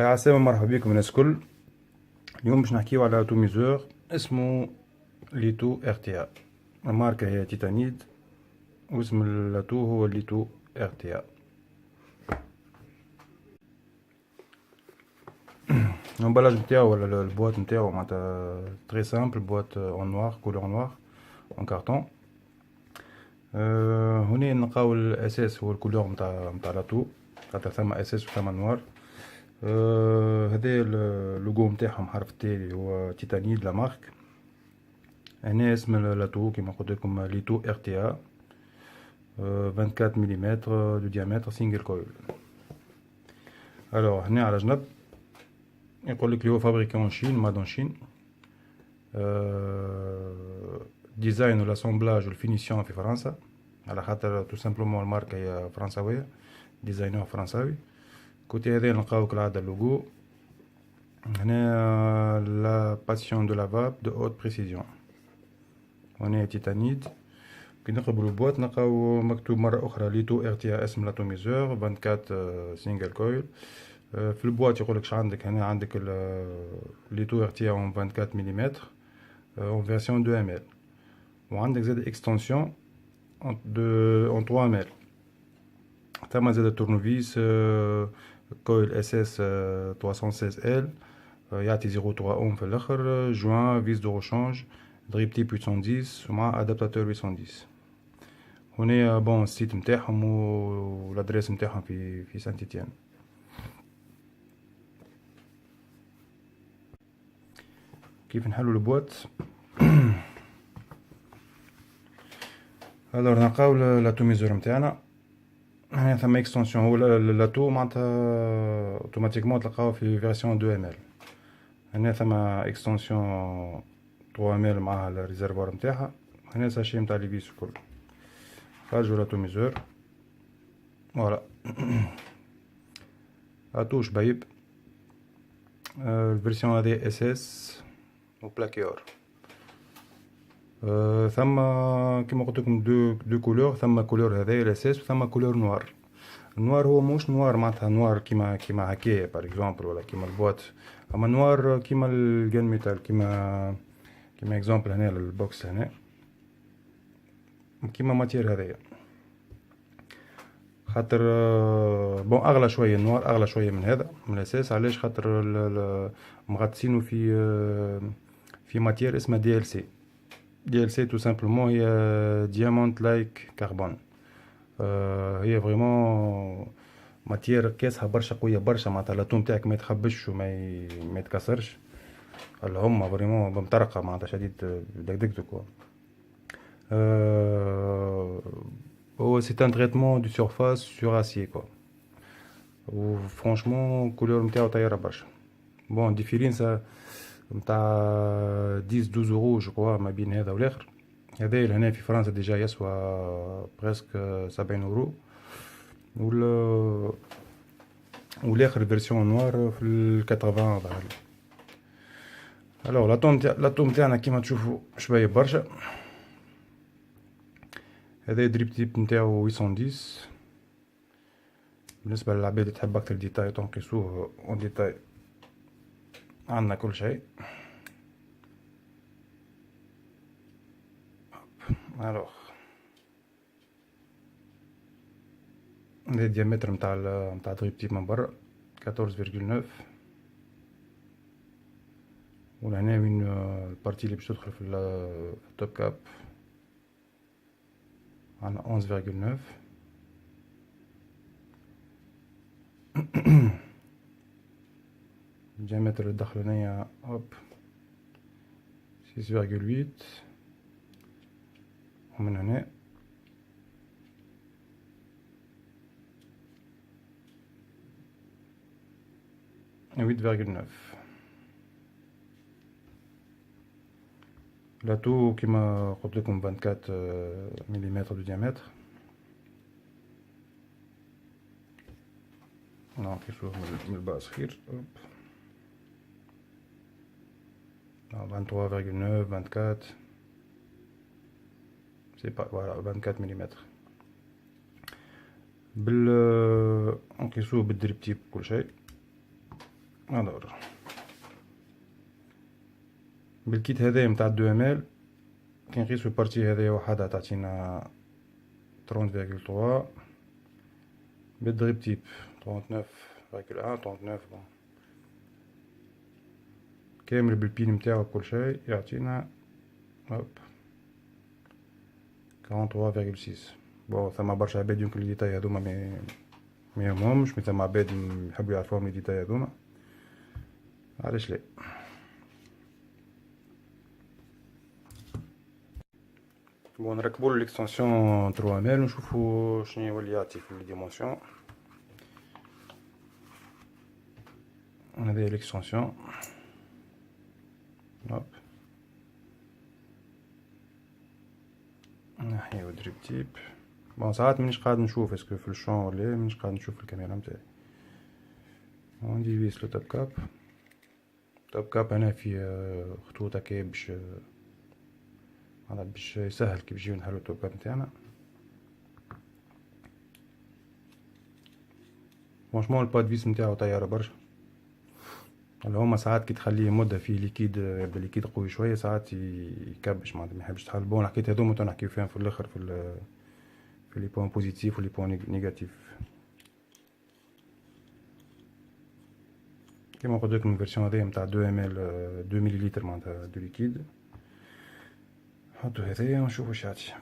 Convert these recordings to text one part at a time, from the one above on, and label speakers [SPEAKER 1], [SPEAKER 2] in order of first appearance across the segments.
[SPEAKER 1] عسلامة، مرحبا بكم الناس الكل. اليوم باش نحكيو على توميزور اسمه ليتو ار تي ا. الماركة هي تيتانيد واسم اللاتو هو ليتو ار تي ا. الامبالاج نتاعو ولا البواط نتاعو معناتها تري سامبل، بواط اون نوار، كولور نوار، اون كارتون. هنا نلقاو الاساس هو الكولور نتاع لاتو، خاطر ثم اساس وثم نوار. هذا اللوغو نتاعهم حرف التالي هو تيتانيد لا مارك. هنا اسم اللاتو كيما قلت لكم ليتو ار تي ا، 24 ملم دو ديامتر سينجل كويل. الوغ هنا على جنب يقول لك هو فابريكي شين، مادون شين. ديزاين والاسامبلاج والفينيسيون في فرنسا، على خاطر تو سامبلومون الماركة هي فرنساوية، ديزاينر فرنساوي. كوتي هذا نلقاو كالعادة اللوغو. هنا لا باسيون دو لا فاب دو هوت بريسيزيون. هنا تيتانيد. كي نقلبو البواط نلقاو مكتوب مرة أخرى ليتو ار تي ا، اسم لاتوميزور 24 سينجل كويل. في البواط يقولك عندك هنا، عندك ليتو ار تي ا اون 24 ملم اون فيرسيون 2 ام ال، وعندك زاد اكستنسيون اون 3 ام ال. ثما زاد تورنوفيس كويل اس اس 316 ال، يعطي 0.3 اوم في الاخر، جوان فيس دو روشانج، ضريب تيب 810 ومع ادابتاتور 810. هنا بون السيت نتاعهم والادريس نتاعهم في سان تيتيان. كيف نحلو البواط؟ الوغ نلقاو لاتوميزور نتاعنا. هنا ثم اكستنسيون، هو لاتو معناتها اوتوماتيكمون تلقاو في فيرسيون 2 ام ال. هنا ثم اكستنسيون 3 ام ال معاها الريزرفوار نتاعها. هنا ساشي نتاع لي فيس الكل. خرجوا لاتوميزور فوالا. اتو شبيب. الفيرسيون هذه اس اس وبلاكيور. ثم كيما قلت لكم دو كولور، ثم كولور هذايا الاساس وثم كولور نوار. النوار هو موش نوار معناتها نوار كيما هكايا بار اكزومبل، ولا كيما البواط، اما نوار كيما الجن ميتال، كيما اكزومبل هنا البوكس هنا، كيما ماتير هذايا. خاطر بون اغلى شويه النوار، اغلى شويه من هذا من الاساس. علاش؟ خاطر مغطسينه في ماتير اسمها دي ال سي. دي ال سي تو سامبلومون هي ديامونت لايك كربون. هي فريمون ماتير كاسها برشا قويه برشا، معناتها اللاتو نتاعك ما يتخبش وما يتكسرش. هما فريمون بمطرقه معناتها شديد دقدقتو كوا. هو سي ان تريتمون دو سورفاس سور اسيي كوا، و فرانشمون كولور نتاعو طايره برشا. بون ديفيرينسا نتاع 10 12 اورو جو كوا ما بين هذا والاخر. هذا هنا في فرنسا ديجا يسوى بريسك 70 اورو، والاخر فيرسيون نوار في 80 ظهر لي. الوغ لاتو نتاعنا كيما تشوفوا شويه برشا. هذا دريب تيب نتاعو 810. بالنسبه للعباد اللي تحب اكثر ديتاي تنقيسوه اون ديتاي، عندنا كل شيء. الوغ هذا الديامتر نتاع دريب تيب من برا 14.9. ولهنا وين البارتي اللي باش تدخل في التوب كاب عندنا 11.9. الديامتر اللي دخل هنايا هوب 6.8. ومن هنا 8.9. لاتو كيما قلت لكم 24 ملم دو ديامتر. نعطيشوه من الباس خير. 23.9 24 سي با فوالا 24 ملم. نقيسوه بالدريب تيب كل شيء. الوغ بالكيت هذايا متاع 2 مل كي نقيسو البارتي هذايا وحدها تعطينا 30,3. بالدريب تيب 39,1 39 بون كامل بالبين متاعو بكل شيء يعطينا هوب 43,6. بون ثما برشا عباد يمكن لي ديتاي هاذوما ما يهمهمش، مي ثما عباد يحبو يعرفوهم لي ديتاي هاذوما، علاش لا. بون نركبو ليكستنسيون 3 مل ونشوفو شنو يولي يعطي في لي ديمونسيون. هذه ليكستنسيون هوب نحيو دريب تيب. بون ساعات مانيش قاعد نشوف اسكو في الشون ولا مانيش قاعد نشوف في الكاميرا نتاعي. ونديفيس لو توب كاب. توب كاب هنا فيه خطوط هكا باش يسهل كي بيجيو نحلو التوب كاب نتاعنا. فرونشمون الباد فيس نتاعو طيارة برشا، هما ساعات كي تخليه مدة فيه ليكيد يبدا ليكيد قوي شوية ساعات يكبش معناتها ميحبش تحل. بون حكيت هاذوما تو نحكيو فيهم في الاخر في لي بوان بوزيتيف و لي بوان نيجاتيف. كيما قلت لكم الفيرسيون هذيا نتاع 2 مل 2 مليلتر معناتها دو ليكيد. نحطو هذايا ونشوفو واش يعطي.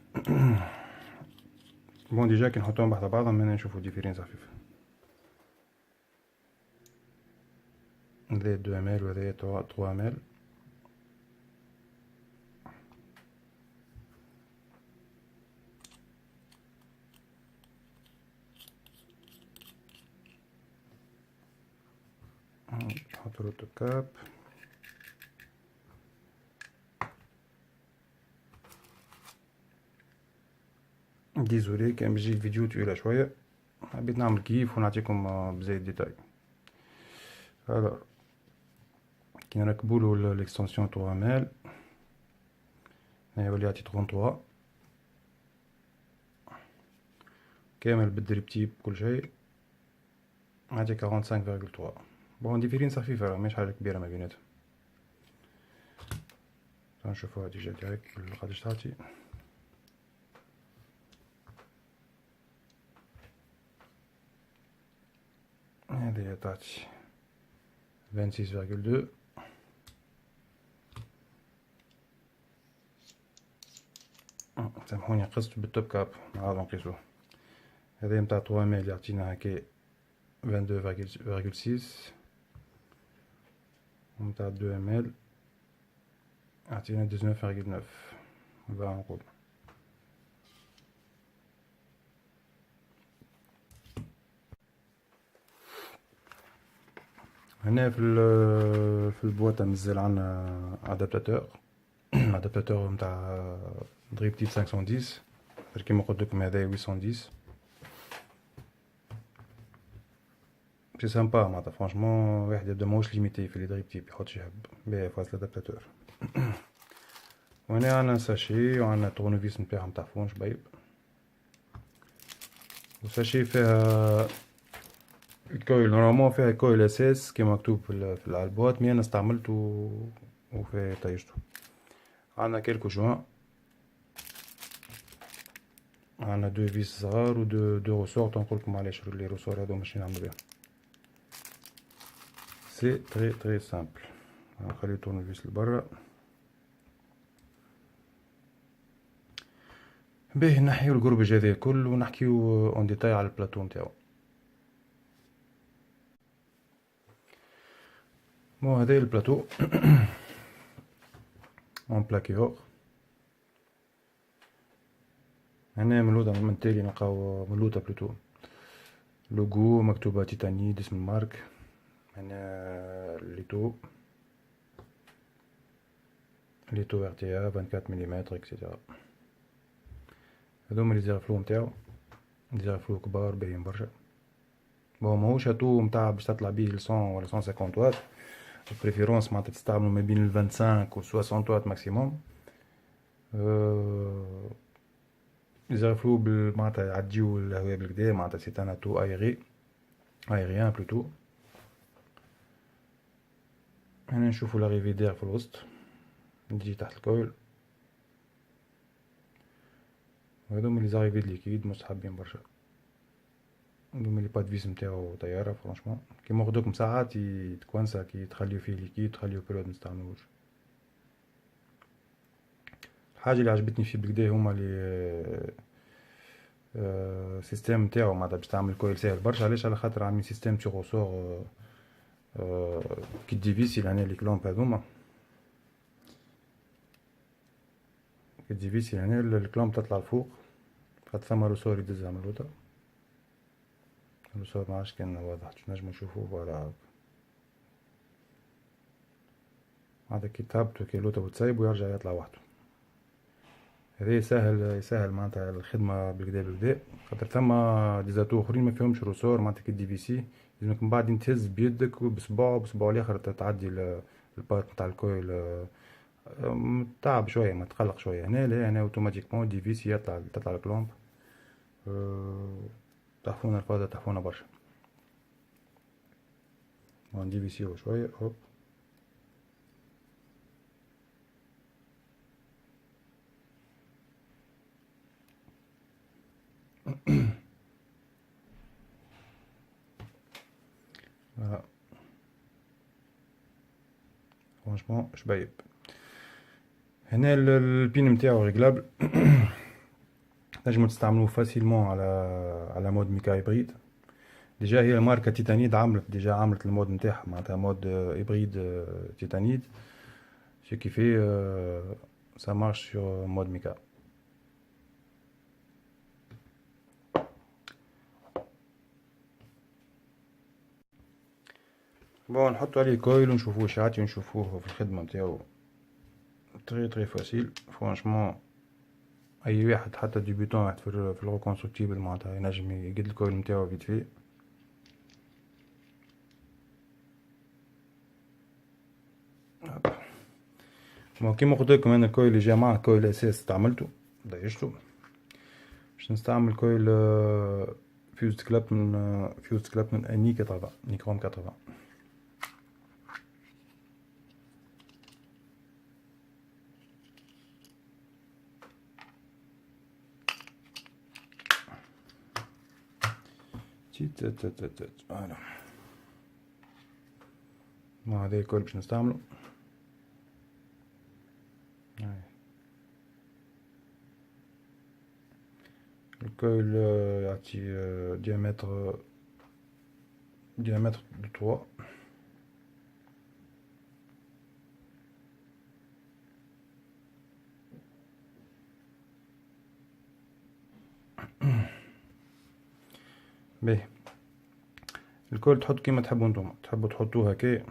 [SPEAKER 1] بون ديجا كي نحطوهم بعض بعضهم انا نشوفو ديفيرينس خفيفة. هذايا 2 مل وهذايا 3 مل. نحطو التوب كاب. ديزولي كان بيجي الفيديو طويلة شوية، حبيت نعمل كيف ونعطيكم بزايد ديتاي. الوغ كي نركبولو ليكستنسيون 3 مل يولي يعطي 33 كامل بالدريب تيب كل شيء يعطي 45,3. بون ديفيرينس خفيفة راه ماهيش حاجة كبيرة ما بيناتهم. نشوفوها ديجا ديريكت قداش تعطي. هذه تعطي 26,2. سامحوني قست بالتوب كاب نعاودو نقيسوه. هذا متاع 3 مل يعطينا هكا 22,6 ومتاع 2 مل يعطينا 19,9 بقى نقول. هنا في البواطة مازال عندنا ادابتاتور ادابتاتور نتاع دريب تيب 510 كيما قلت لكم هذايا 810 سي سامبا معناتها فرانشمون واحد يبدا ماهوش ليميتي في لي دريب تيب يحط شي يحب بيه فاصل ادابتاتور. وهنا عندنا ساشي وعندنا تورنوفيس نتاعهم تاع فونش بايب وساشي فيها الكويل نورمالمون فيها كويل اساس كيما مكتوب في البواط مي انا استعملته وفي طيشته. عندنا كيلكو جوان عندنا 2 فيس صغار و 2 روسور تنقولكم علاش لي روسور هادو ماشي نعملو بيهم. سي تري سامبل. نخلي التورنوفيس لبرا باهي نحيو القربج هذا الكل ونحكيو اون ديتاي على البلاطو نتاعو. بون هذا البلاطو اون بلاكيور. هنا ملوطة من التالي نلقاو ملوطة بلوتو لوغو مكتوبة تيتانيد اسم المارك. هنا ليتو ار تي ا 24 ملم اكسيتيرا. هذوما لي زيرفلو نتاعو زيرفلو كبار باهيين برشا. بون ماهوش هاتو نتاع باش تطلع بيه 100 ولا 150 واط بريفيرونس معناتها تستعملو ما بين 25 و 60 واط ماكسيموم. يزرفلو معناتها يعديو الهواء بالكدا معناتها سي ان اتو ايريان بلوتو. هنا نشوفو لاريفي دير في الوسط، نجي تحت الكويل. هادوما لي زاريفي د ليكيد مستحبين برشا، هادوما لي باد فيس نتاعو طيارة فرانشمون. كيما قلتلكم ساعات يتكونسا كي تخليو فيه ليكيد تخليو بيريود متستعملوش. الحاجة اللي عجبتني فيه بكدا هما لي سيستم نتاعو معناتها باش تعمل كويل ساهل برشا. علاش؟ على خاطر عاملين سيستم سوغ سوغ كي ديفيسي لهنا لي كلومب هادوما، كي ديفيسي هنا الكلومب تطلع لفوق، خاطر ثما روسور يدزها من اللوطا. الروسور معرفش كان واضح نجمو نشوفوه فوالا، هذا كي تهبطو كي اللوطا وتسيبو يرجع يطلع وحدو. هذا يسهل معناتها الخدمة بكدا بكدا، خاطر ثما ديزاتو اخرين ما فيهمش روسور معناتها كي ديفيسي لازمك من بعد تهز بيدك وبصباعو الاخر تعدي البارت نتاع الكويل. تعب شوية ما تقلق شوية. هنا لا، هنا اوتوماتيكمون ديفيسي تطلع الكلومب. تحفونا الفازة تحفونا برشا. نديفيسيو شوية هوب. فوالا فرانشمون شبيب. هنا البين نتاعو ريغلابل تنجمو تستعملوه فاسيلمون على مود ميكا هيبريد. ديجا هي الماركة تيتانيد عملت المود نتاعها معناتها مود هيبريد تيتانيد، شي كيفي سا مارش سور مود ميكا. بون نحطو عليه كويل ونشوفوه شعاتي ونشوفوه في الخدمة نتاعو تري فاسيل فرانشمون. اي واحد حتى ديبيتون واحد في الريكونستركتيبل معناتها ينجم يقد الكويل نتاعو فيت فيه. بون كيما قلتلكم انا الكويل اللي جا معاه كويل اساس استعملتو ضيجتو باش نستعمل كويل فيوزد كلاب من اني 80 نيكروم 80. فوالا ما هذا الكويل باش نستعملو. الكويل يعطي ديامتر دو 3. باهي الكل تحط كيما تحبوا نتوما، تحبوا تحطوه هكا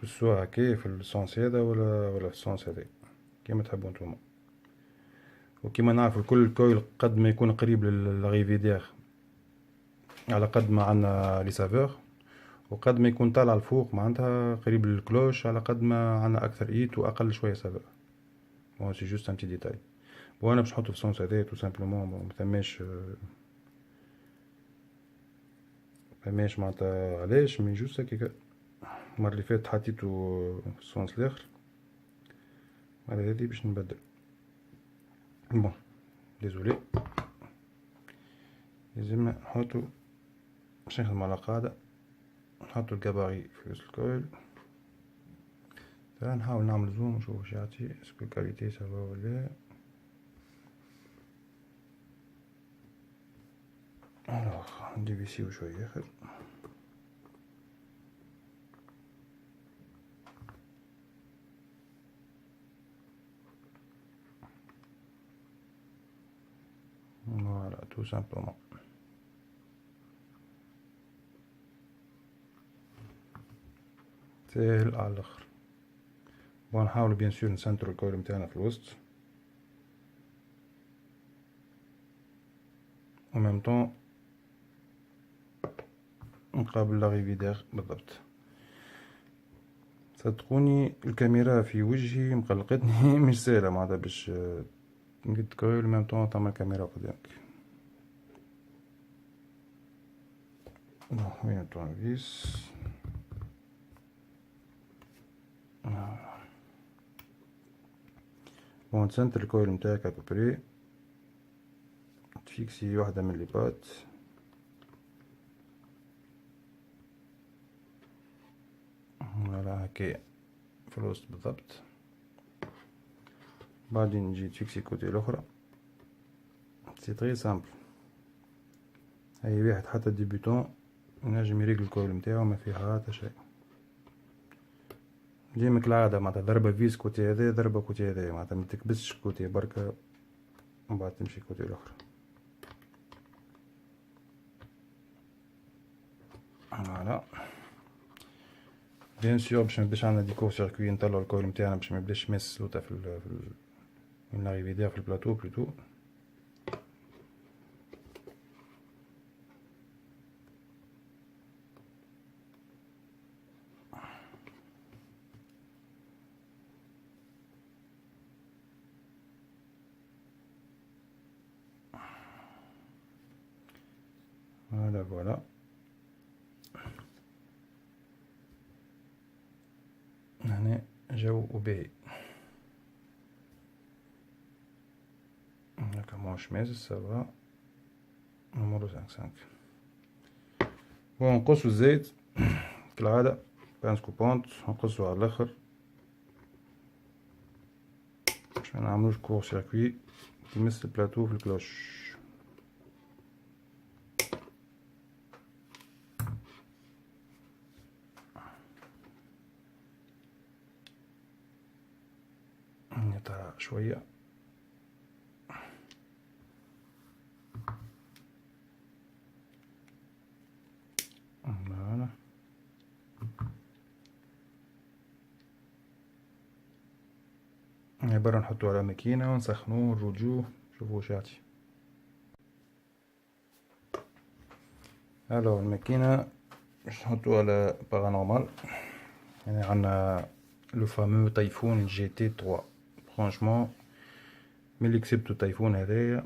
[SPEAKER 1] كسوا هكا في السونس هذا ولا في السونس هذا كيما تحبوا نتوما. وكيما نعرفوا الكل الكويل قد ما يكون قريب للغيفيدير على قد ما عندنا لي سافور، وقد ما يكون طالع الفوق معناتها قريب للكلوش على قد ما عندنا اكثر ايت واقل شويه سافور. بون سي جوست ان تي ديتاي. وانا باش نحطو في السونس هذا تو سامبلومون مفماش معناتها علاش مي جوست هكاك. المره اللي فاتت حطيتو في السونس الاخر، على هذه باش نبدل. بون ديزولي لازم نحطو باش نخدم على قاعدة، نحطو الكباري في وسط الكويل. نحاول نعمل زوم نشوف واش يعطي اسكو الكاليتي سافا ولا. الوغ نديفيسيو شوية اخر. فوالا تو سامبلومون. ساهل على الاخر. ونحاول بيان سور نسنترو الكويل متاعنا في الوسط و ميم طون نقابل لاغيفيدير بالضبط. صدقوني الكاميرا في وجهي مقلقتني مش سهلة معناتها باش نقد كويل ميم طون تعمل كاميرا قدامك. وين التورنفيس؟ بون تسنتر الكويل متاعك ابوبري، تفيكسي واحدة من لي بات، فوالا هكايا في الوسط بالضبط. بعدين نجي تفيكسي الكوتي الاخرى. سي تري سامبل، اي واحد حتى ديبيتون ينجم يريقل الكويل متاعو ما فيها حتى شيء. ديما كالعادة معناتها ضربة فيس كوتي هذا، ضربة كوتي هذا، معناتها متكبسش كوتي بركة ومن بعد تمشي كوتي الاخرى. فوالا بيان سور باش ميبداش عندنا ديكور سيركوي نطلعو الكويل متاعنا باش ميبداش ماس لوطا في الناريفي في البلاطو بلوتو. فوالا هنا جو باهي هاكا ماهوش مازل سافا. نمرو 5. بون نقصو الزيت كالعادة بانس كوبونت، نقصو على الاخر باش منعملوش كور سيركوي يمس البلاطو في الكلوش. نطلع شوية فوالا. عبارة نحطو على ماكينة ونسخنوه نروجوه نشوفو واش يعطي. الوغ الماكينة باش نحطو على بارانورمال، يعني عندنا لو فامو تايفون جي تي 3. فرانشمون ملي كسبتو التايفون هذايا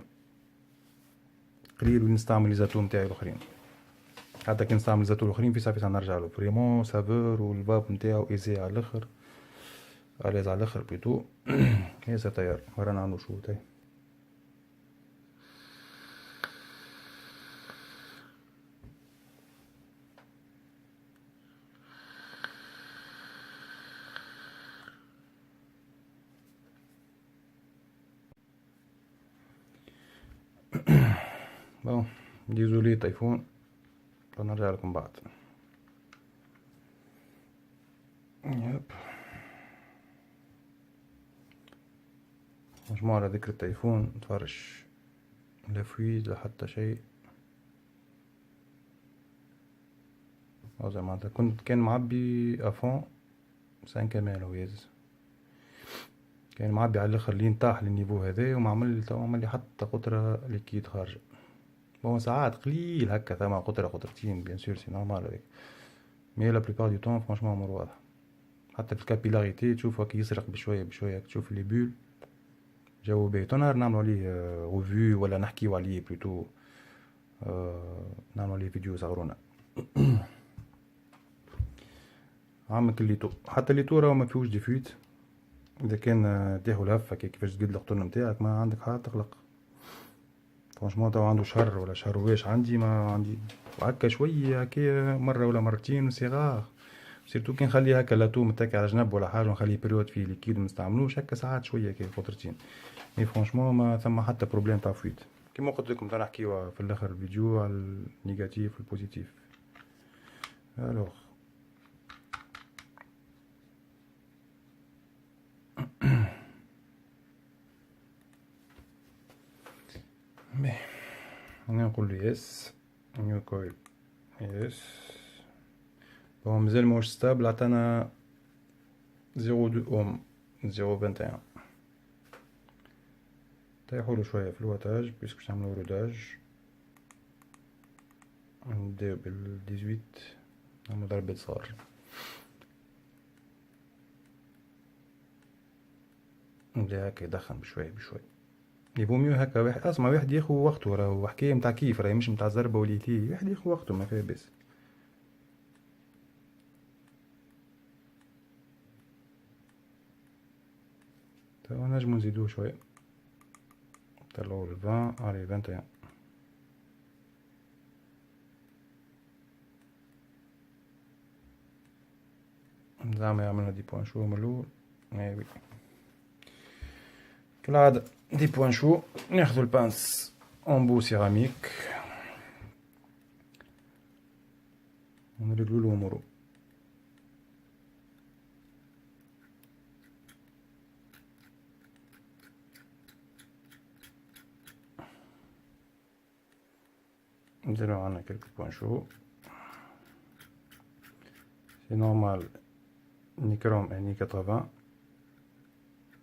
[SPEAKER 1] قليل وين نستعمل لي زاتو نتاعي الاخرين، حتى كي نستعمل زاتو الاخرين في صافي نرجعلو فريمون سافور والباب نتاعو ايزي على الاخر، اليز على الاخر بلوتو. هي ستاير ورانا عندو شو تاي. بون ديزولي تايفون، نرجع لكم بعد. يب مجموعة على ذكر التليفون نتفرج لا فويد لا حتى شيء. زي معناتها كان معبي افون 5 كمان ويز، كان معبي على الاخر لين طاح للنيفو هذا وما عمل لي حتى قطرة ليكيد خارجة. بون ساعات قليل هكا ثم قطرة قطرتين بيان سور سي نورمال هذاك، مي لا بلوبار دو طون فرانشمون امور واضحة. حتى في الكابيلاريتي تشوفه كي يسرق بشوية بشوية، تشوف لي بول جو باهي. نهار نعملو عليه ريفيو ولا نحكيو عليه بلوتو، نعملو عليه فيديو صغرونا. عمك الليتو، حتى الليتو راهو ما فيهوش ديفيوت. اذا كان تاخو الهفه كيفاش تقد القطن نتاعك ما عندك حاجه تقلق. فرانشمون تو عنده شهر ولا شهر واش عندي ما عندي هكا شويه هكا مره ولا مرتين صغار، سيرتو كي نخلي هكا لاتو متاكي على جنب ولا حاجه ونخلي بريود فيه ليكيد ما نستعملوش هكا ساعات شويه كي قطرتين. مي فرانشمون ما ثم حتى بروبليم تاع فويت. كيما قلت لكم نحكيو في الاخر الفيديو على النيجاتيف والبوزيتيف. الوغ هنا نقول له يس نيو كويل يس. بون مازال موش ستابل، عطانا 0.2 اوم 0.21. طيحولو شوية في الواتاج بيسك باش نعملو روداج. نبداو بال 18 نعملو ضربة صار. نبدا هكا يدخن بشوية بشوية. يبو ميو هكا واحد اسمع واحد ياخو وقتو، راهو حكاية متاع كيف راهي مش متاع زربة وليتي، واحد ياخو وقتو ما فيها باس. توا نجمو نزيدوه شوية، نطلعو ل 20 على 21. زعما يعملها 10 بوان شو من الأول. اي وي كالعادة 10 بوان شو. ناخدو البانس امبو سيراميك ونرجلولو أمورو. نديرو عنا كلكو بوان شو. سي نورمال نيكروم يعني 80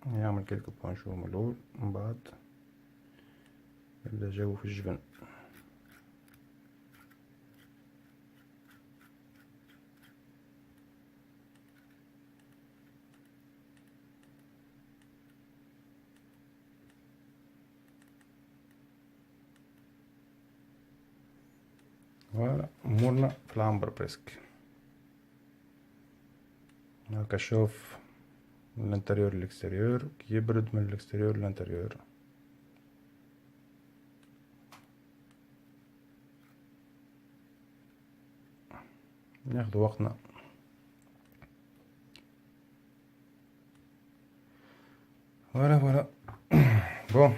[SPEAKER 1] يعمل كلكو بوان شو من الأول، من بعد يبدا جو في الجبن. فوالا أمورنا في العنبر بريسك. هاكا شوف من الانتريور للاكستريور كي يبرد من الاكستريور للانتريور. ناخدو وقتنا. فوالا بون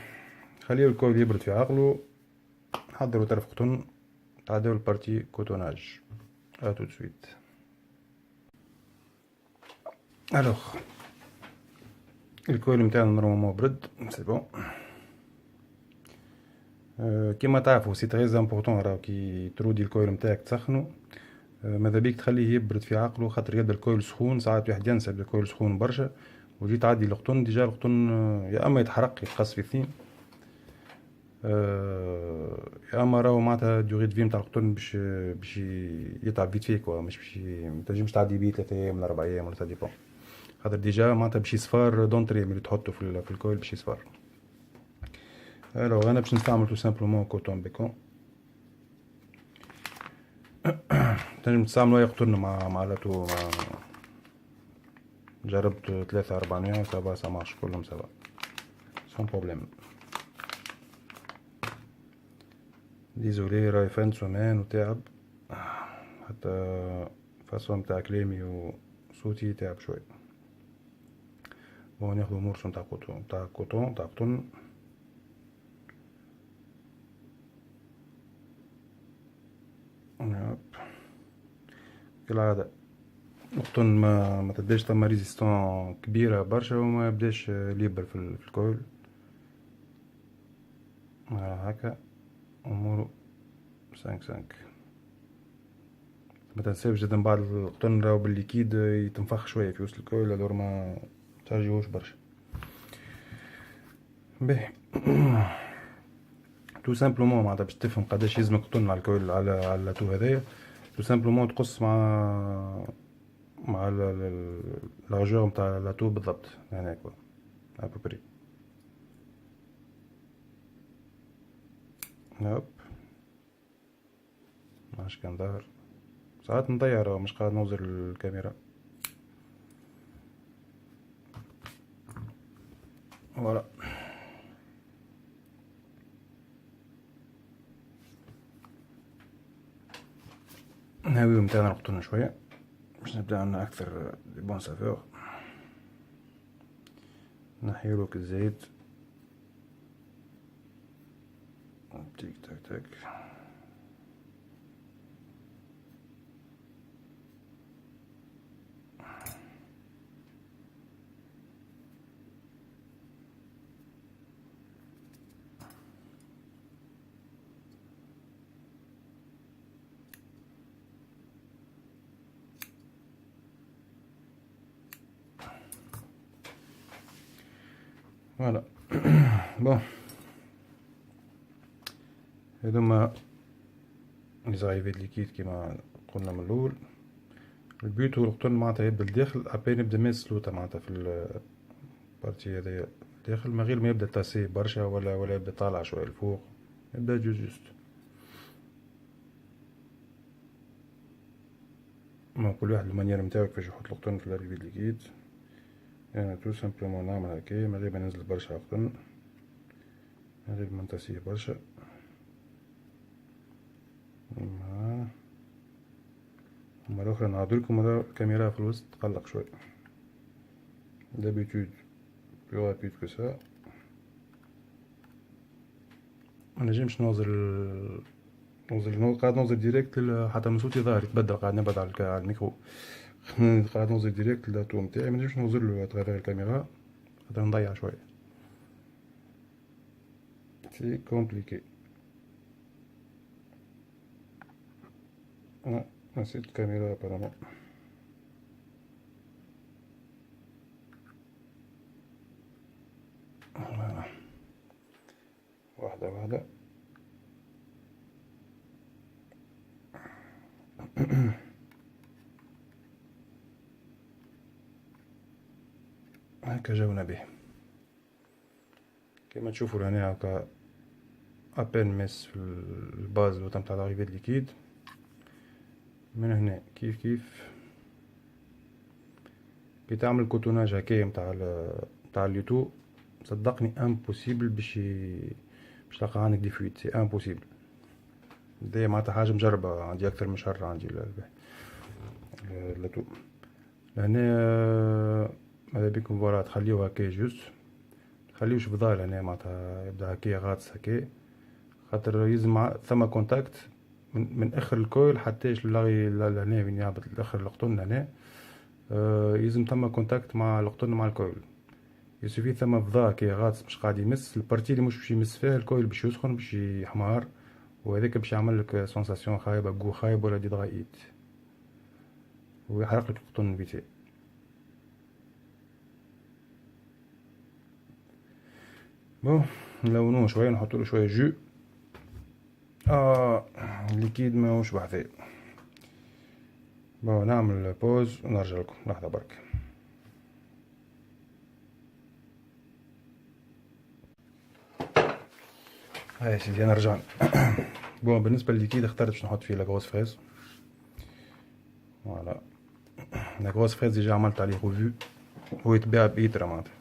[SPEAKER 1] خليو الكويل يبرد في عقلو. حضروا طرف قطن تعداو البارتي كوتوناج. اتو دو سويت. الوغ الكويل متاعنا نورمالمون برد سي بون. كيما تعرفوا سي تري امبورطون راهو كي ترودي الكويل متاعك تسخنو ماذا بيك تخليه يبرد في عقلو، خاطر يبدا الكويل سخون. ساعات واحد ينسى يبدا الكويل سخون برشا وجي تعدي القطن ديجا القطن يا اما يتحرق يتقص في اثنين، يا اما راهو معناتها ديوغي دو في نتاع القطن باش يتعب فيت فيك، مش باش متنجمش تعدي بيه 3 ايام ولا 4 ايام ولا تديبون، خاطر ديجا معناتها باش يصفار دونتري ملي تحطو في الكويل باش يصفار. الوغ انا باش نستعمل تو سامبلومون كوتون بيكون. تنجم تستعملو اي قطن مع لاتو. جربت 3 4 نوع سافا سا مارش كلهم سافا سون بروبليم. ديزولي راهي فان سومان وتعب، حتى فاسون تاع كلامي وصوتي تعب شوي. بون ناخدو مورسون تاع قطن. كالعادة القطن ما تبداش ثما ريزيستون كبيرة برشا وما يبداش ليبر في الكويل. هكا امورو 5 ما تنساوش زاد من بعد القطن راهو بالليكيد يتنفخ شوية في وسط الكويل، الور ما ترجيهوش برشا. باهي تو سامبلومون معناتها باش تفهم قداش يلزمك قطن على الكويل على اللاتو هذايا. تو سامبلومون تقص مع لارجور نتاع لاتو بالضبط هناك ابوبري. هوب ماش كان ظاهر ساعات نضيع راه مش قاعد نوزر الكاميرا. فوالا نهاويو متاعنا القطن شوية باش نبدا عنا اكثر دي بون سافور. نحيلوك الزيت تيك تاك تاك. فوالا بون هذوما لي زاريفي ليكيد كيما قلنا من الاول. البيوت والقطن معناتها يبدا الداخل ابين يبدا ماس سلوطة معناتها في البارتي هذيا الداخل، ما غير ما يبدا تاسي برشا ولا يبدا طالع شوية الفوق، يبدا جوست ما كل واحد المانيير نتاعو كيفاش يحط القطن في الزاريفي ليكيد. انا تو سامبلومون نعمل هكايا من غير ما ننزل برشا قطن، من غير ما نتسيه برشا. مرة أخرى نعدلكم مرة الكاميرا في الوسط تقلق شوي. d'habitude plus rapide que ça. منجمش قاعد نوصل ديريكت حتى من صوتي ظاهر يتبدل، قاعد نبعد على الميكرو. قاعد نوصل ديريكت للداتو متاعي، منجمش نوصل له اتغير الكاميرا خاطر نضيع شوية. سي كومبليكي. نسيت الكاميرا ابارامون. واحدة واحدة. هكا جاونا به كما تشوفوا لهنا. هكا ابين مس في الباز الوطن تاع لاريفي د ليكيد. من هنا كيف كي تعمل كوتوناج هكايا متاع اليوتو، صدقني امبوسيبل باش تلقى عندك دي فويت، سي امبوسيبل. دي معناتها حاجه مجربه عندي اكثر من شهر. عندي اللاتو لهنا ماذا بيكم فوالا تخليوه هكايا جوست، تخليوش بضال هنا معناتها يبدا هكايا غاطس هكايا، خاطر يلزم ثم كونتاكت من اخر الكويل حتى لهنا وين يهبط الاخر القطن لهنا. يلزم ثم كونتاكت مع القطن مع الكويل. يسوفي ثم فضاء كي غاطس مش قاعد يمس البارتي اللي مش باش يمس فيها الكويل، باش يسخن باش يحمار، وهذاك باش يعمل لك سونساسيون خايبه، جو خايب ولا دي ضغائيت، ويحرق لك القطن فيتي. بون نلونوه شويه، نحطوا له شويه جو. الليكيد ماهوش بحثي. بون نعمل بوز ونرجع لكم لحظه برك. هاي سيدي انا رجعنا. بون بالنسبه للليكيد اخترت باش نحط فيه لاغروس فريز. فوالا لاغروس فريز ديجا عملت عليه ريفيو، هو يتباع بإيترا معناتها.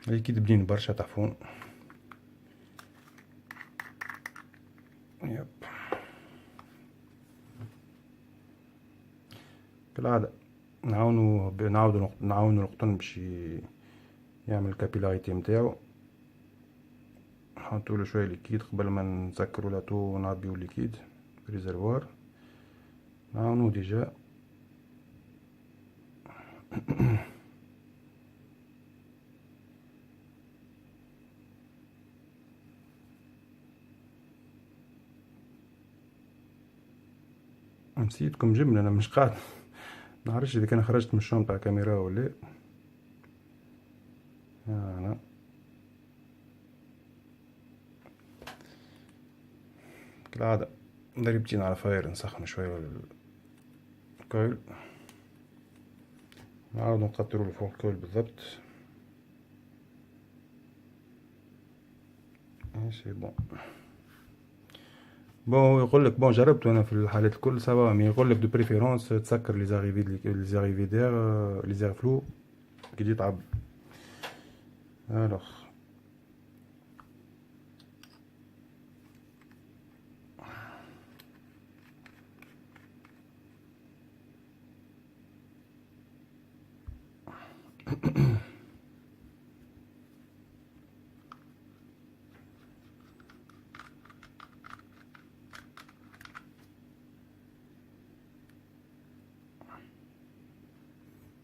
[SPEAKER 1] الليكيد بنين برشا تحفون. يب كالعادة نعاونو القطن باش يعمل الكابيلاريتي متاعو. نحطولو شوية ليكيد قبل ما نسكرو لاتو ونعبيو الليكيد في ريزرفوار. نعاونو ديجا. نسيتكم جملة، انا مش قاعد نعرفش اذا كان خرجت من الشوم تاع الكاميرا ولا. انا كالعادة ضربتين على فاير، نسخن شوية الكويل، نعاودو نقطرو لفوق الكويل بالضبط. سي بون. بون يقولك بون جربتو انا في الحالات الكل سوا، مي يقولك دو بريفيرونس تسكر لي زاريفي دير لي زير فلو كي تجي تعب. الوغ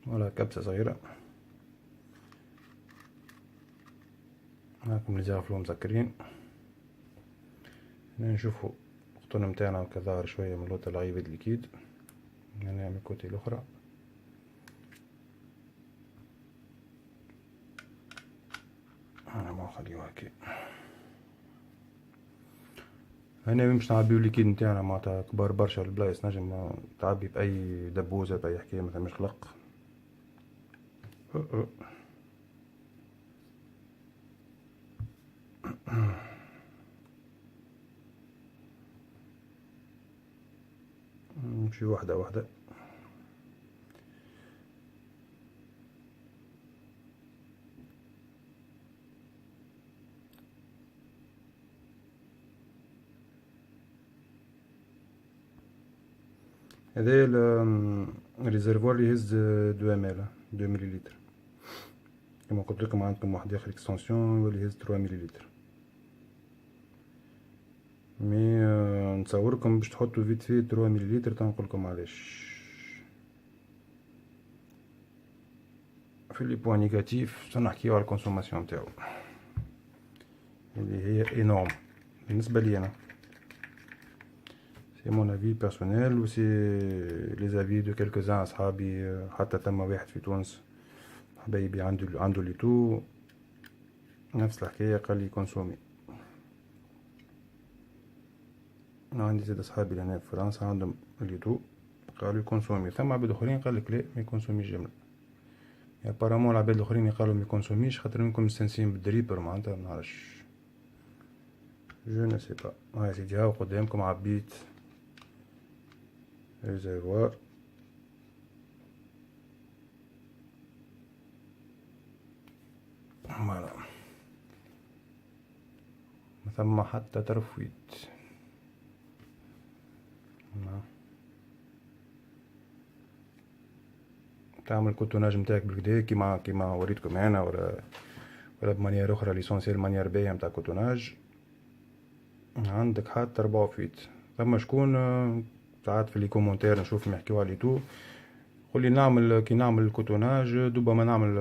[SPEAKER 1] ولا كبسة صغيرة. هاكم لي زير فلو مسكرين. هنا نشوفو القطن متاعنا هكا ظاهر شوية من لوطا لعيبة ليكيد. هنا من الكوتي الاخرى. انا ما نخليوها هكا. هنا باش نعبيو الليكيد نتاعنا معناتها كبار برشا البلايص، نجم تعبي بأي دبوزة بأي حكاية مثماش قلق. نمشي واحدة واحدة. هذا الريزرفوار اللي يهز 2 مليلتر. كما قلت لكم عندكم واحد اخر اكستنسيون واللي يهز 3 مليلتر. مي نتصوركم باش تحطوا فيت في 3 مليلتر تنقولكم علاش. في لي بوان نيجاتيف تنحكيو على الكونسوماسيون نتاعو اللي هي انورم بالنسبه لي انا. سي مون افي بيرسونيل و سي لي زافي دو كيلكوزان اصحابي. حتى ثم واحد في تونس حبايبي عنده ليتو نفس الحكايه، قال لي كونسومي. عندي زاد اصحابي هنا في فرنسا عندهم ليتو قالوا كونسومي. ثم عباد اخرين قال لك لا ما يكونسوميش جمله. ابارامون العباد الاخرين قالوا ما يكونسوميش خاطر منكم مستنسين بالدريبر معناتها منعرفش جو نو سي با. هاي سيدي هاو قدامكم عبيت ريزرفوار فوالا ما ثم حتى ترفويت. تعمل كوتوناج نتاعك بالكدا كيما وريتكم انا ولا بمانيير اخرى ليسونسيال مانيير باهية نتاع كوتوناج. عندك حتى 4 فيت. ثم شكون ساعات في لي كومونتير نشوفهم يحكيو على تو قولي نعمل كي نعمل الكوتوناج دوبا ما نعمل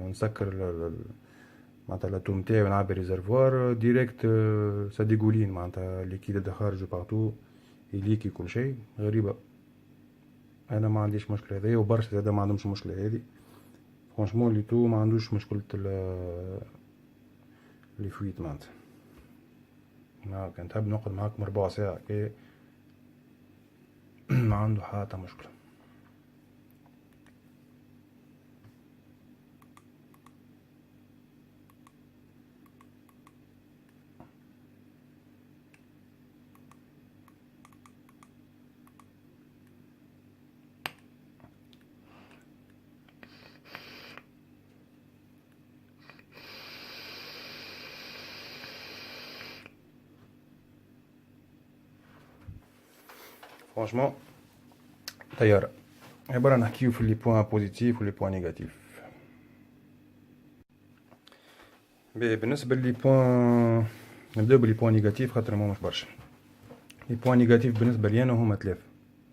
[SPEAKER 1] نسكر معناتها لاتو نتاعي ونعبي ريزرفوار ديريكت سا ديغولين معناتها ليكيد دا خارج بارتو يليكي كل شيء غريبه. انا ما عنديش مشكله هذه وبرشا زاده ما عندهمش المشكله هذه. فرانشمون لي تو ما عندوش مشكله لي فويت معناتها. ما كنت حاب نقعد معاكم 4 ساعة كي ما عنده حتى مشكلة. فرانشمون طيارة عبارة نحكيو في لي بوان بوزيتيف و لي بوان نيجاتيف. بالنسبة لي بوان نبداو بلي بوان نيجاتيف خاطر مش برشا. لي بوان نيجاتيف بالنسبة لي انا هما 3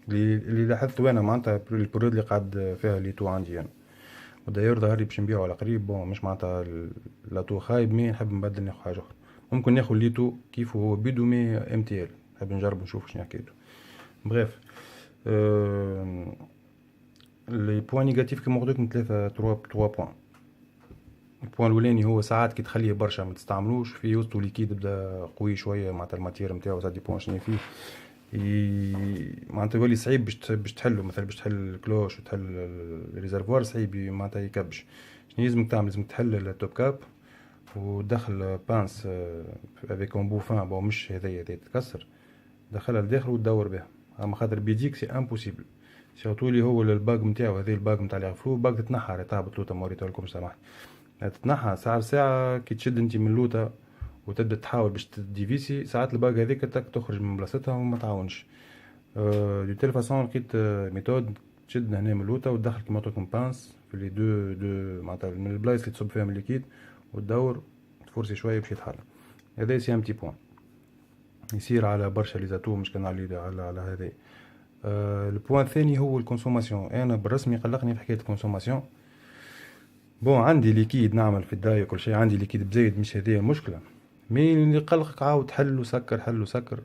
[SPEAKER 1] اللي لاحظتو انا معناتها البريود اللي قاعد فيها لي تو عندي انا. وداير ظهري باش نبيعو على قريب. بون مش معناتها لاتو خايب مي نحب نبدل ناخد حاجة اخرى. ممكن ناخد ليتو كيف هو بيدو مي ام تي ال نحب نجرب نشوف شنو حكايتو. بريف لي بوان نيجاتيف كيما قلت لكم 3 بوان. البوان الاولاني هو ساعات كي تخليه برشا ما تستعملوش في وسطو ليكيد بدا قوي شويه معناتها الماتير نتاعو سا ديبون شنو فيه معناتها يولي صعيب باش تحلو. مثلا باش تحل الكلوش وتحل الريزرفوار صعيب معناتها يكبش. شنو لازمك تعمل؟ لازمك تحل التوب كاب ودخل بانس افيك اون بوفان بون مش هذايا تتكسر دخلها لداخل وتدور بها. اما خاطر بيديك سي امبوسيبل سيرتو اللي هو الباغ نتاعو هذا الباغ نتاع اللي يغفلوه باغ تتنحى راه تهبط لوطه موريتها لكم سامحني تتنحى ساعة كي تشد انت من لوطه وتبدا تحاول باش تديفيسي ساعات الباغ هذيك تخرج من بلاصتها وما تعاونش. دو تيل فاصون لقيت ميثود تشد هنا من لوطه وتدخل كيما قلت لكم بانس في لي دو معناتها من البلايص اللي تصب فيهم الليكيد وتدور تفرسي شويه باش يتحل. هذا سي ام تي بوان يصير على برشا لي زاتو مش كان على هذا. البوان الثاني هو الكونسوماسيون. انا بالرسمي قلقني في حكايه الكونسوماسيون. بون عندي ليكيد نعمل في الداي كل شيء عندي ليكيد بزايد مش هذه المشكله مي اللي قلقك عاود حل وسكر حل وسكر.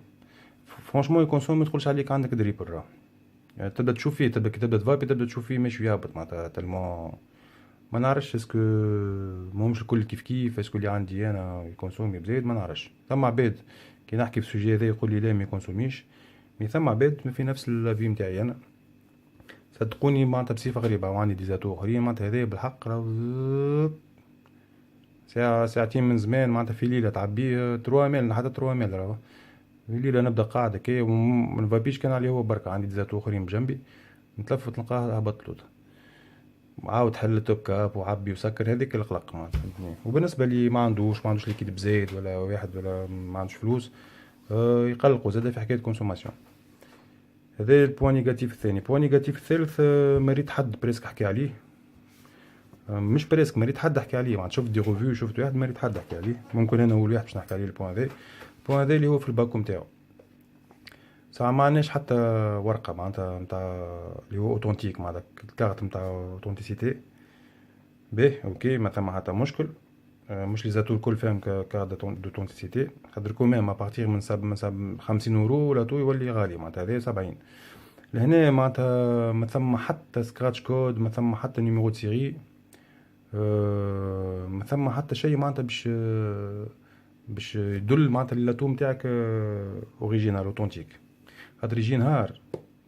[SPEAKER 1] فرانشمون يكونسوم ما تقولش عليك عندك دريبل راه يعني تبدا تشوف فيه تبدا تفابي تبدا تشوف فيه ماشي يهبط معناتها تلمون ما نعرفش اسكو ماهمش الكل كيف اسكو اللي عندي انا يكونسومي بزايد ما نعرفش. ثم عباد كي نحكي في السوجي هذا يقول لي لا ما يكونسوميش مي ثم عباد في نفس الافي نتاعي انا صدقوني معناتها بصفه غريبه وعندي ديزاتو اخرين معناتها هذا بالحق راهو ساعتين من زمان معناتها في ليله تعبيه 3 ميل حتى 3 ميل راهو في ليله نبدا قاعده كي وما نفابيش كان عليه هو بركه عندي ديزاتو اخرين بجنبي نتلفت نلقاه هبط لوطه عاود حل التوب كاب وعبي وسكر هذيك القلق معناتها. وبالنسبه لي ما عندوش ليكيد بزايد ولا واحد ولا ما عندوش فلوس يقلقوا زاد في حكايه كونسوماسيون. هذا البوان نيجاتيف الثاني. البوان نيجاتيف الثالث مريت حد بريسك حكي عليه، مش بريسك مريت حد حكي عليه، معناتها شفت دي ريفيو، شفت واحد مريت حد حكي عليه، ممكن انا اول واحد باش نحكي عليه البوان هذا. البوان هذا اللي هو في الباكو نتاعو ساعة ما عندناش حتى ورقة معناتها نتاع اللي هو اوتونتيك، معناتها الكارت نتاع اوتونتيسيتي باهي اوكي، ما ثم حتى مشكل. مش لي زاتو الكل فاهم كارت دوتونتيسيتي، خاطر كوميم ابارتيغ من 50 اورو لاتو يولي غالي، معناتها هذا 70. لهنا معناتها ما ثم حتى سكراتش كود، ما ثم حتى نيميرو سيري، ما ثم حتى شيء معناتها باش يدل معناتها اللاتو نتاعك اوريجينال اوتونتيك. خاطر يجي نهار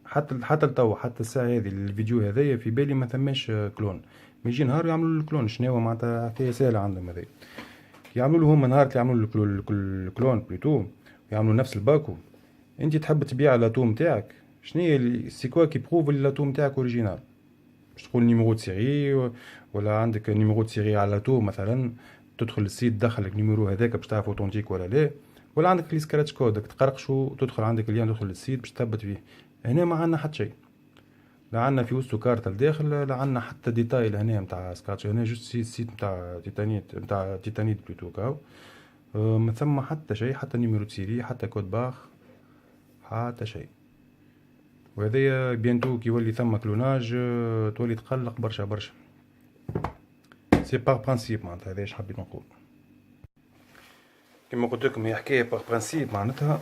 [SPEAKER 1] حتى لتوا حتى الساعه هذه الفيديو هذايا في بالي ما ثماش كلون، ما يجي نهار يعملوا الكلون. شنو معناتها حكايه سهله عندهم هذي، يعملوا له هما نهار يعملوا الكلون بلوتو، يعملوا نفس الباكو. انت تحب تبيع لاتو نتاعك، شنو هي سي كوا كي بروف اللاتو نتاعك اوريجينال؟ باش تقول نيميرو سيري، ولا عندك نيميرو سيري على لاتو مثلا، تدخل السيت تدخل النيميرو هذاك باش تعرف اوتونتيك ولا لا، ولا عندك لي سكراتش كود تقرقشو تدخل عندك اللي تدخل للسيت باش تثبت فيه. هنا ما عندنا حتى شيء، لا عندنا في وسطو كارت الداخل، لا عندنا حتى ديتاي لهنا نتاع سكراتش. هنا جوست السيت نتاع تيتانيت بلوتو كاو، ما ثم حتى شيء، حتى نيميرو سيري، حتى كود باخ، حتى شيء. وهذايا بيانتو كي يولي ثم كلوناج تولي تقلق برشا برشا. سي باغ برانسيب معناتها، هذا اش حبيت نقول. كيما قلت لكم هي حكايه باغ برانسيب، معناتها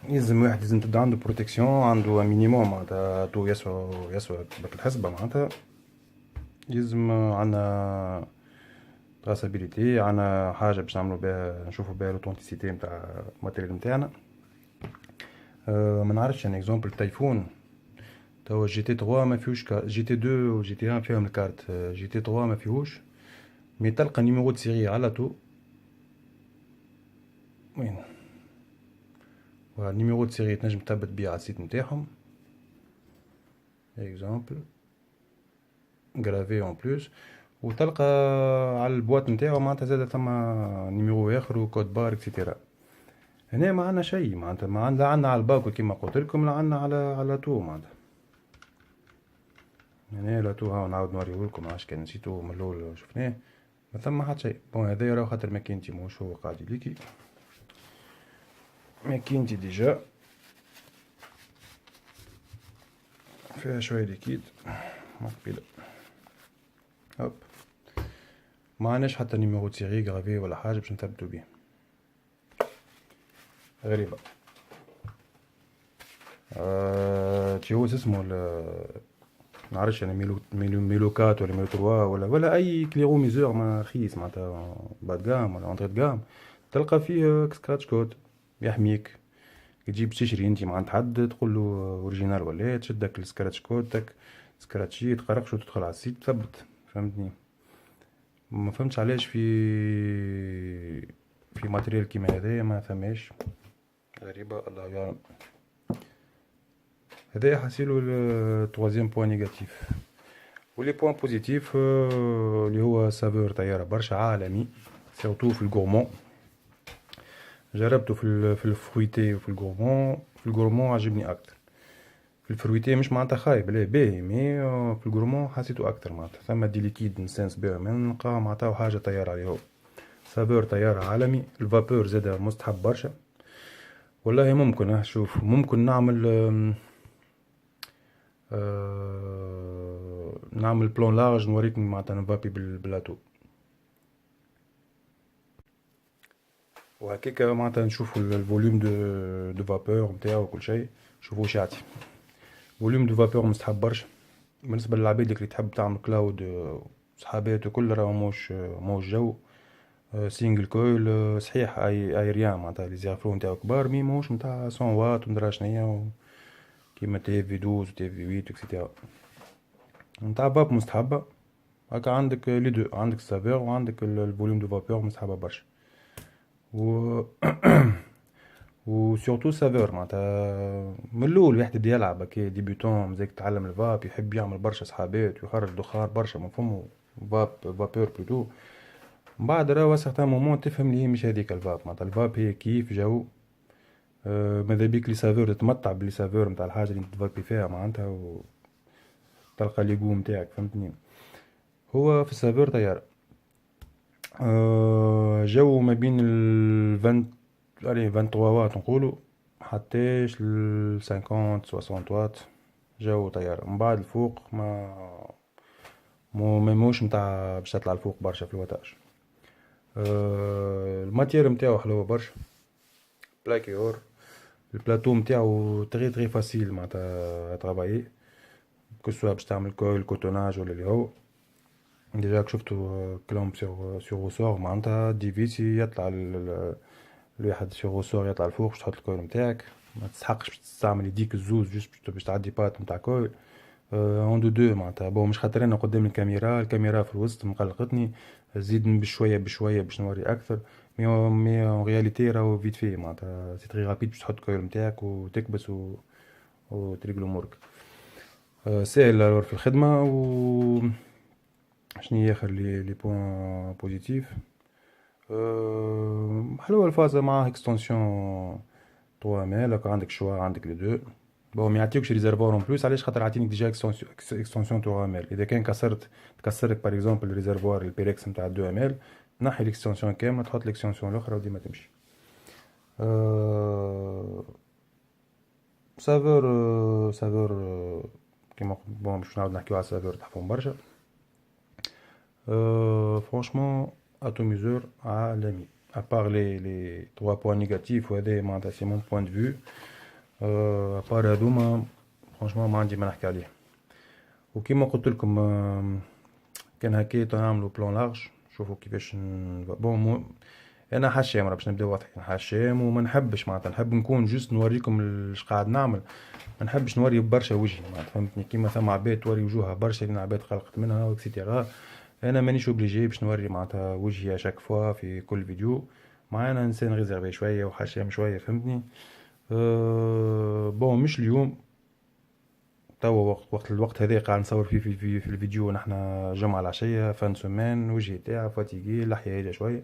[SPEAKER 1] يلزم واحد لازم تبدا عنده بروتيكسيون، عنده مينيموم معناتها تو يسوى بالحسبه، معناتها يلزم عندنا تراسابيليتي، عندنا حاجه باش نعملو بها نشوفو بها لوتونتيسيتي نتاع الماتيريال نتاعنا. ما نعرفش ان اكزومبل التليفون توا جي تي 3 ما فيهوش جي تي 2 و جي تي 1 فيهم الكارت، جي تي 3 ما فيهوش، مي تلقى نيميرو سيري على تو وين والنيميرو سيري تنجم تثبت بيه على السيت نتاعهم اكزومبل غرافي اون بلوس، وتلقى على البواط نتاعو معناتها زاد ثم نيميرو اخر وكود بار اكسيتيرا. هنا ما عندنا شيء معناتها، ما عندنا على الباكو كيما قلت لكم، لا عندنا على تو معناتها. هنا لا تو هاو نعاود نوريهولكم، عاش كان نسيتو من الاول شفناه، ما ثم حتى شيء. بون هذايا راه خاطر ماكينتي موش هو قاعد يليكي، ماكينتي ديجا فيها شويه ليكيد مقبله. هوب ما عندناش حتى نيميرو سيري غرافي ولا حاجه باش نثبتو بيه، غريبه. تي هو اسمه نعرفش انا ميلوكات ولا ميلو 3 ولا اي كليرو ميزور ما رخيص معناتها بعد جام ولا اونتري جام، تلقى فيه سكراتش كود يحميك. تجيب تشري انت مع حد تقول له اوريجينال ولا تشدك السكراتش كود تك سكراتشي تقرقش وتدخل على السيت تثبت. فهمتني؟ ما فهمتش علاش في ماتريال كيما هذايا ما ثماش، غريبه الله يعلم. هذا حاسيلو التوازيام بوان نيجاتيف. ولي بوان بوزيتيف اللي هو سافور طياره برشا عالمي، سيرتو في الغورمون. جربته في الفرويتي وفي الغورمون. في الغورمون عجبني اكتر، في الفرويتي مش معناتها خايب لا باهي، مي في الغورمون حسيته اكتر معناتها ثم دي ليكيد نسنس بها من نلقاه معناتها حاجه طياره عليه. سافور طياره عالمي. الفابور زاد مستحب برشا والله. ممكن شوف ممكن نعمل بلون لارج نوريكم معناتها نفابي بالبلاتو وهكاكا معناتها نشوفوا الفوليوم دو فابور نتاعو وكل شيء، شوفوا واش يعطي. فوليوم دو فابور مستحب برشا بالنسبه للعباد اللي تحب تعمل كلاود صحابات وكل، راه موش جو سينجل كويل صحيح اي ريان معناتها لي زيرفلو نتاعو كبار، مي موش نتاع 100 واط وندرا شنيا كيما تي في 12 و تي في 8 اكسيتيرا. نتاع فاب مستحبه هكا، عندك لي دو، عندك السافور وعندك الفوليوم دو فابور مستحبه برشا و سورتو سافور معناتها من الاول واحد يبدا يلعب هكا ديبيوتون مزاك يتعلم الفاب، يحب يعمل برشا صحابات ويخرج دخار برشا من فمو فابور بلوتو. من بعد راه سارتان مومون تفهم لي هي مش هذيك الفاب، معناتها الفاب هي كيف جو ماذا بيك لي سافور تتمتع بلي سافور نتاع الحاجه اللي تفابي فيها معناتها، وتلقى لي جو نتاعك فهمتني. هو في السافور طياره جو ما بين ال 20 allez 23 واط نقولوا حتىش ل 50 60 واط. جو طياره من بعد الفوق ما موش نتاع باش تطلع الفوق برشا في الواتاج. الماتير نتاعو حلوه برشا، بلاكي اور. البلاتو نتاعو تري فاسيل معناتها ترافايي، كو سوا باش تعمل كويل كوتوناج ولا اللي هو. ديجا شفتو كلوم سور روسور معناتها ديفيسي يطلع الواحد سور روسور يطلع الفوق باش تحط الكويل نتاعك، ما تستحقش باش تستعمل يديك الزوز جوست باش تعدي بات نتاع كويل. اون دو معناتها بون مش خاطر انا قدام الكاميرا في الوسط مقلقتني، زيد بشويه باش نوري اكثر. مي اون رياليتي راهو فيت في معناتها سي تري رابيد باش تحط الكويل نتاعك وتكبس وتريقل امورك. سهل في الخدمه. و شنو اخر لي بوين بوزيتيف؟ حلوه الفازه مع اكستنسيون 3 ميل، هكا عندك شوا عندك لي دو. بون ما يعطيوكش ريزرفوار اون بلوس، علاش خاطر عاطينك ديجا اكستنسيون 3 ميل. اذا كان تكسرك باغ اكزومبل الريزرفوار البيركس نتاع 2 ميل، نحي الاكستنسيون كامله تحط الاكستنسيون الاخرى وديما تمشي. سافور كيما بون باش نعاود نحكيو على سافور تحفهم برشا. فرانشمون اتوميزور عالمي ابار لي 3 بوين نيجاتيف، وهذا معناتها سي مون بوين دو فيو. ابار هذوما فرانشمون ما عندي ما نحكي عليه. وكيما قلت لكم كان هكا نعملوا بلان لارج، شوفوا كيفاش بون انا حشام باش نبدا واضح، حشام وما نحبش معناتها نحب نكون جوست نوريكم اش قاعد نعمل، ما نحبش نوري برشا وجهي معناتها فهمتني. كيما ثم عباد توري وجوهها برشا، لين عباد خلقت منها واكسيتيرا. انا مانيش اوبليجي باش نوري معناتها وجهي اشاك فوا في كل فيديو. معانا انسان ريزيرفي شويه وحشام شويه فهمتني. بون مش اليوم توا الوقت هذا قاعد نصور فيه في الفيديو نحنا جمعة العشية فان سومان، وجهي تاعي فاتيقي، اللحية هيجا شوية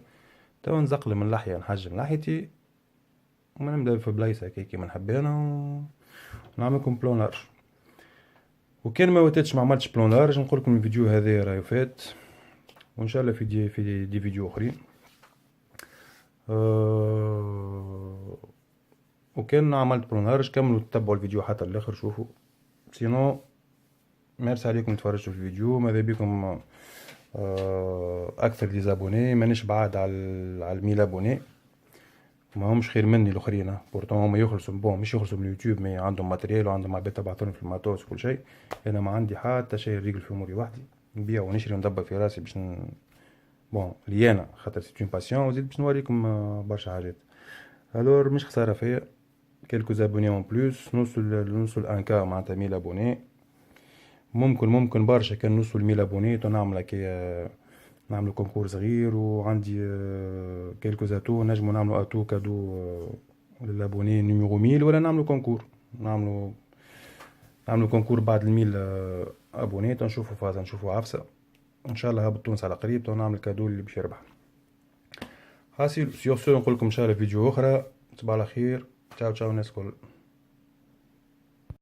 [SPEAKER 1] توا نزقلم اللحية نحجم لحيتي وما نبدا في بلايصة هكا كيما نحب انا ونعملكم بلون لارج. وكان ما وتاتش ما عملتش بلون لارج نقولكم الفيديو هذا راهو فات، وان شاء الله في دي فيديو اخرين. وكان عملت بلون لارج كملوا تتبعوا الفيديو حتى الاخر شوفوا. سينو ميرسي عليكم تفرجتوا في الفيديو، ماذا بكم اكثر ديزابوني، مانيش بعاد على 1000 ابوني، ما همش خير مني الاخرين بورتون هما يخلصوا بون مش يخلصوا من اليوتيوب، مي عندهم ماتريال وعندهم عباد تبعثون في الماتوس وكل شيء. انا ما عندي حتى شيء ريقل في اموري وحدي، نبيع ونشري وندبر في راسي باش بون لي انا خاطر سي اون باسيون، وزيد باش نوريكم برشا حاجات. الور مش خساره فيا كيلكو زابوني اون بلوس، نوصل 1 كا معناتها 1000 ابوني. ممكن برشا كان نوصل 1000 ابوني نعمل هكا نعملو كونكور صغير، وعندي كيلكو زاتو نجمو نعملو اتو كادو للابوني نيميرو 1000، ولا نعملو كونكور نعملو كونكور بعد 1000 ابوني تنشوفو فازا نشوفو عفسه ان شاء الله هبط تونس على قريب نعمل كادو اللي باش يربح. هاسي سيغ سو نقولكم ان شاء الله فيديو اخرى. تصبحوا على خير، تشاو الناس الكل.